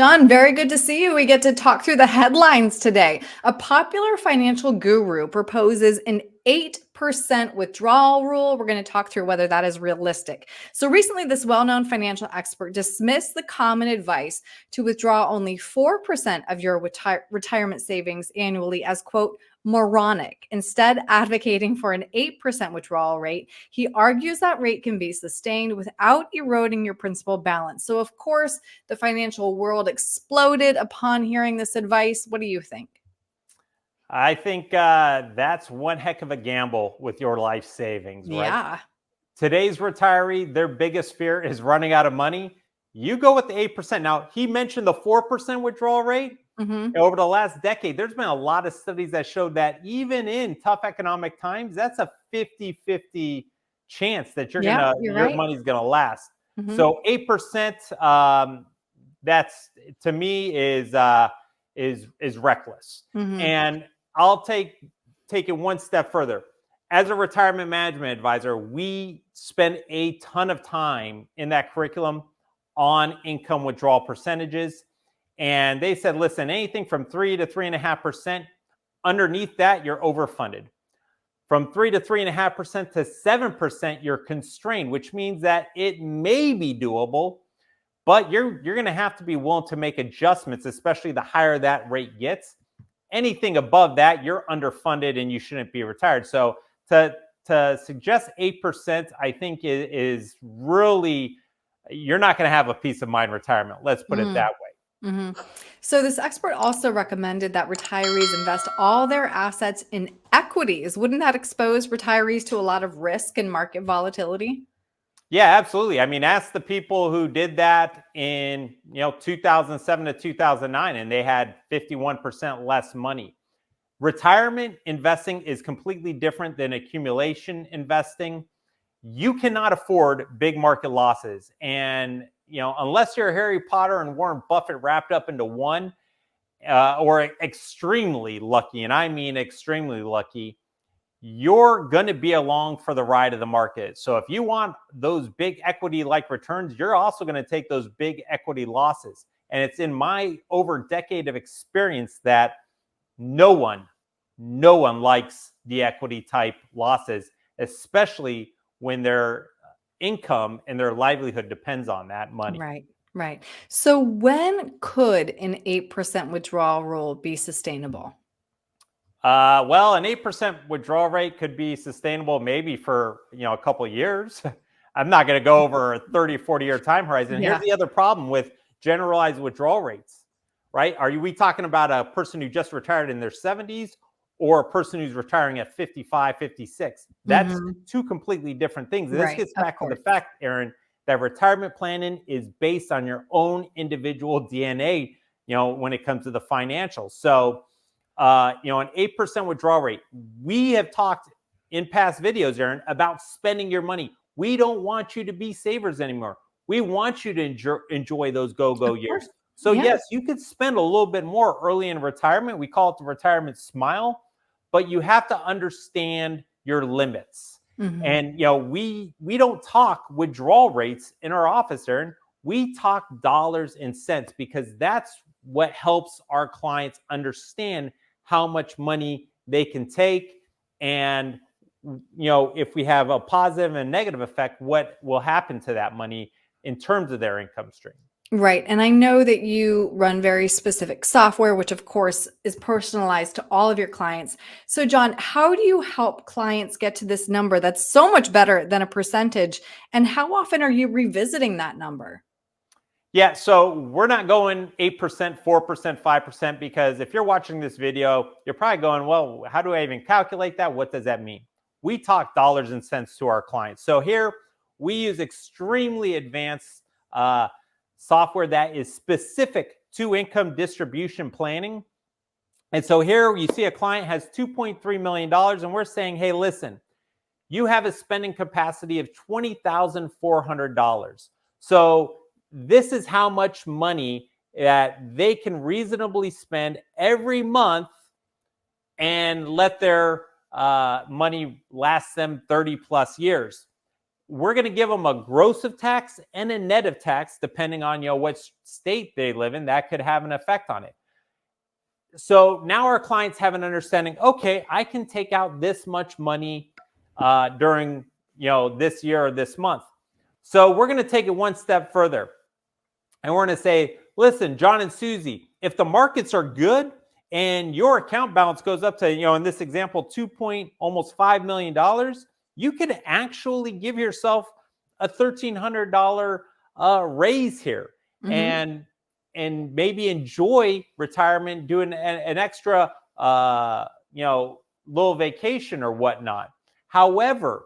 John, very good to see you. We get to talk through the headlines today. A popular financial guru proposes an 8% withdrawal rule. We're going to talk through whether that is realistic. So, recently, this well known financial expert dismissed the common advice to withdraw only 4% of your retirement savings annually as, quote, moronic, instead advocating for an 8% withdrawal rate. He argues that rate can be sustained without eroding your principal balance. So, of course, the financial world exploded upon hearing this advice. What do you think? I think that's one heck of a gamble with your life savings, right? Yeah. Today's retiree, their biggest fear is running out of money. You go with the 8%. Now, he mentioned the 4% withdrawal rate. Hmm. Over the last decade, there's been a lot of studies that showed that even in tough economic times, that's a 50-50 chance that Yeah, you're your right. money's gonna last. Hmm. So 8%, that's to me is reckless. Hmm. And I'll take it one step further. As a retirement management advisor, we spend a ton of time in that curriculum on income withdrawal percentages. And they said, listen, anything from 3 to 3.5%, underneath that, you're overfunded. From 3 to 3.5% to 7%, you're constrained, which means that it may be doable, but you're going to have to be willing to make adjustments, especially the higher that rate gets. Anything above that, you're underfunded and you shouldn't be retired. So to suggest 8%, I think is really, you're not going to have a peace of mind retirement. Let's put it that way. Hmm. So, this expert also recommended that retirees invest all their assets in equities. Wouldn't that expose retirees to a lot of risk and market volatility? Yeah, absolutely. I mean, ask the people who did that in 2007 to 2009, and they had 51% less money. Retirement investing is completely different than accumulation investing. You cannot afford big market losses, and unless you're Harry Potter and Warren Buffett wrapped up into one, or extremely lucky, and I mean extremely lucky, you're going to be along for the ride of the market. So if you want those big equity like returns, you're also going to take those big equity losses. And it's in my over decade of experience that no one likes the equity type losses, especially when their income and their livelihood depends on that money. Right, right. So, when could an 8% withdrawal rule be sustainable? Well, an 8% withdrawal rate could be sustainable maybe for a couple of years. I'm not going to go over a 30, 40-year time horizon. Yeah. Here's the other problem with generalized withdrawal rates, right? Are we talking about a person who just retired in their 70s or a person who's retiring at 55, 56? That's Hmm. two completely different things. And this Right, gets of back to the course. fact, Aaron, that retirement planning is based on your own individual DNA, when it comes to the financials. So, an 8% withdrawal rate. We have talked in past videos, Aaron, about spending your money. We don't want you to be savers anymore. We want you to enjoy those go-go Of course. years. So Yeah. yes, you could spend a little bit more early in retirement. We call it the retirement smile, but you have to understand your limits. Hmm. And we don't talk withdrawal rates in our office, Aaron. We talk dollars and cents because that's what helps our clients understand how much money they can take, and if we have a positive and negative effect, what will happen to that money in terms of their income stream. Right. And I know that you run very specific software, which of course is personalized to all of your clients. So, John, how do you help clients get to this number that's so much better than a percentage? And how often are you revisiting that number? Yeah, so we're not going 8%, 4%, 5%, because if you're watching this video, you're probably going, well, how do I even calculate that? What does that mean? We talk dollars and cents to our clients. So here we use extremely advanced software that is specific to income distribution planning. And so here you see a client has $2.3 million, and we're saying, hey, listen, you have a spending capacity of $20,400. So this is how much money that they can reasonably spend every month and let their money last them 30 plus years. we're going to give them a gross of tax and a net of tax, depending on what state they live in. That could have an effect on it. So now our clients have an understanding. Okay, I can take out this much money during this year or this month. So we're going to take it one step further, and we're going to say, listen, John and Susie, if the markets are good and your account balance goes up to, in this example, almost $5 million, you could actually give yourself a $1,300 raise here, and maybe enjoy retirement, doing an extra, little vacation or whatnot. However,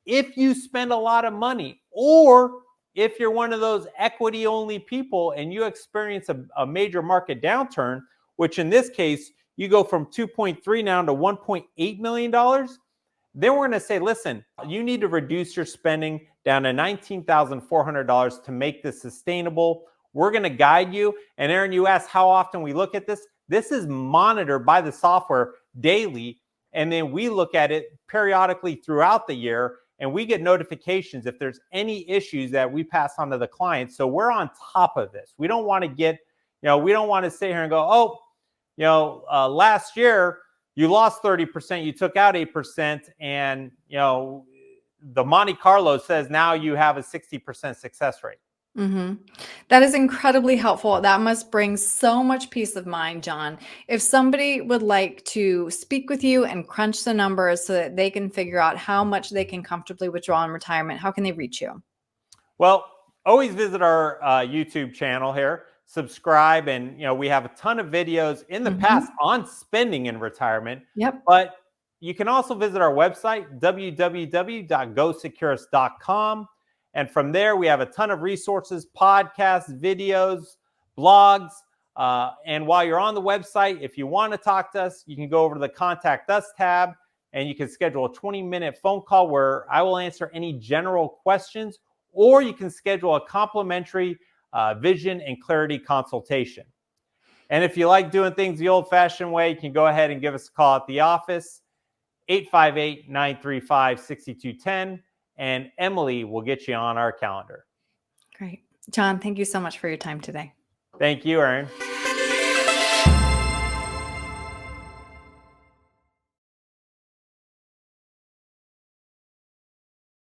if you spend a lot of money, or if you're one of those equity only people and you experience a major market downturn, which in this case, you go from 2.3 now to $1.8 million, then we're going to say, listen, you need to reduce your spending down to $19,400 to make this sustainable. We're going to guide you. And Aaron, you asked how often we look at this. This is monitored by the software daily. And then we look at it periodically throughout the year. And we get notifications if there's any issues that we pass on to the client. So we're on top of this. We don't want to get, we don't want to sit here and go, last year you lost 30%, you took out 8%, and, the Monte Carlo says now you have a 60% success rate. That is incredibly helpful. That must bring so much peace of mind, John. If somebody would like to speak with you and crunch the numbers so that they can figure out how much they can comfortably withdraw in retirement, how can they reach you? Well, always visit our YouTube channel here, subscribe, and we have a ton of videos in the past on spending in retirement. Yep. But you can also visit our website, www.gosecurus.com. And from there, we have a ton of resources, podcasts, videos, blogs. And while you're on the website, if you want to talk to us, you can go over to the Contact Us tab, and you can schedule a 20-minute phone call where I will answer any general questions, or you can schedule a complimentary vision and clarity consultation. And if you like doing things the old-fashioned way, you can go ahead and give us a call at the office, 858-935-6210. And Emily will get you on our calendar. Great. John, thank you so much for your time today. Thank you, Erin.